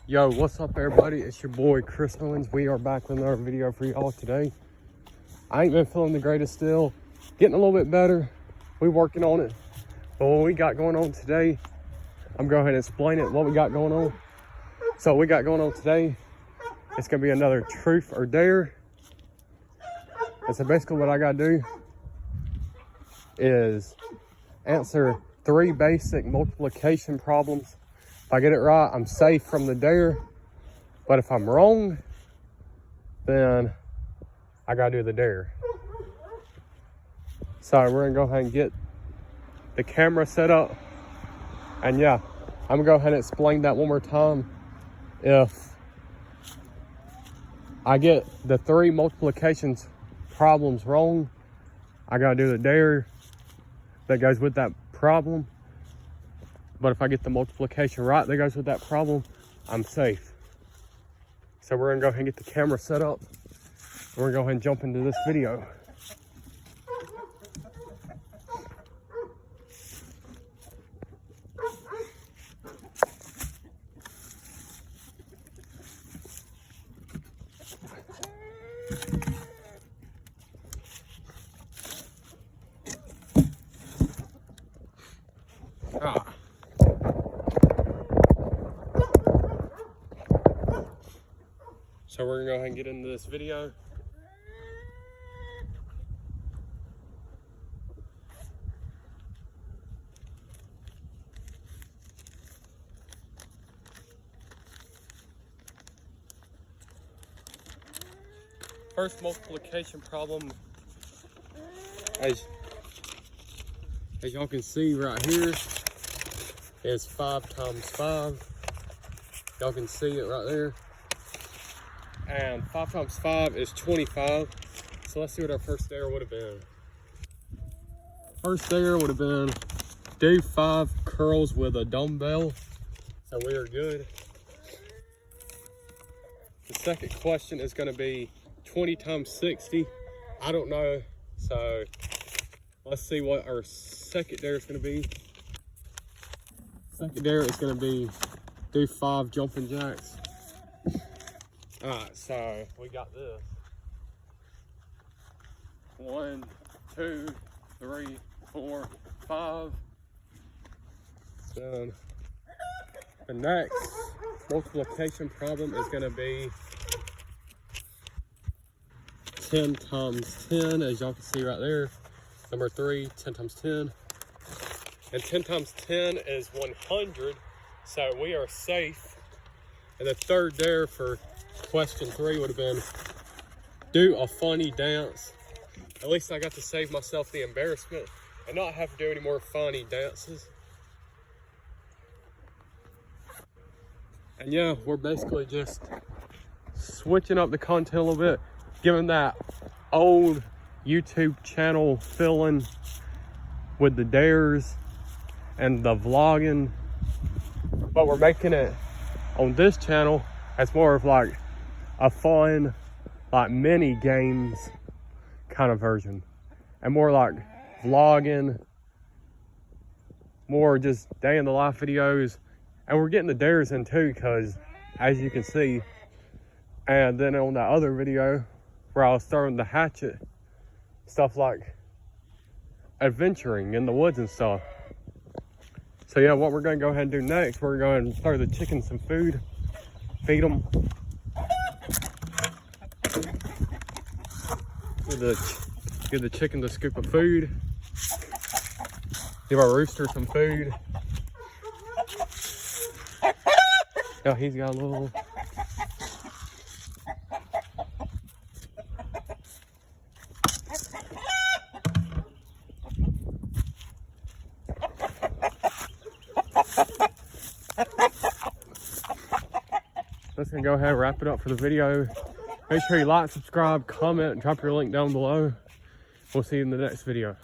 Yo, what's up everybody? It's your boy Chris Owens. We are back with another video for y'all today. I ain't been feeling the greatest still. Getting a little bit better. We working on it. But what we got going on today, I'm going to go ahead and explain it, what we got going on. So what we got going on today, it's going to be another truth or dare. And so basically what I got to do is answer 3 basic multiplication problems. If I get it right, I'm safe from the dare. But if I'm wrong, then I gotta do the dare. So we're gonna go ahead and get the camera set up. And yeah, I'm gonna go ahead and explain that one more time. If I get the 3 multiplications problems wrong, I gotta do the dare that goes with that problem. But if I get the multiplication right that goes with that problem, I'm safe. So we're gonna go ahead and get the camera set up. We're gonna go ahead and jump into this video. So we're gonna go ahead and get into this video. First multiplication problem, as y'all can see right here, is 5 times 5. Y'all can see it right there. And 5 times 5 is 25. So let's see what our first dare would have been. First dare would have been do 5 curls with a dumbbell. So we are good. The second question is going to be 20 times 60. I don't know. So let's see what our second dare is going to be. Second dare is going to be do 5 jumping jacks. Alright, so we got this. 1, 2, 3, 4, 5. Then the next multiplication problem is going to be 10 times 10, as y'all can see right there. Number 3, 10 times 10. And 10 times 10 is 100, so we are safe. And the third dare for question 3 would have been do a funny dance. At least I got to save myself the embarrassment and not have to do any more funny dances. And yeah, we're basically just switching up the content a little bit, giving that old YouTube channel feeling with the dares and the vlogging, but we're making it on this channel as more of like a fun, like mini games kind of version, and more like vlogging, more just day in the life videos. And we're getting the dares in too, because as you can see, and then on that other video where I was throwing the hatchet, stuff like adventuring in the woods and stuff. So yeah, what we're gonna go ahead and do next, we're going to throw the chickens some food, feed them. Give the chickens a scoop of food. Give our rooster some food. Yeah, he's got a little. That's gonna go ahead and wrap it up for the video. Make sure you like, subscribe, comment, and drop your link down below. We'll see you in the next video.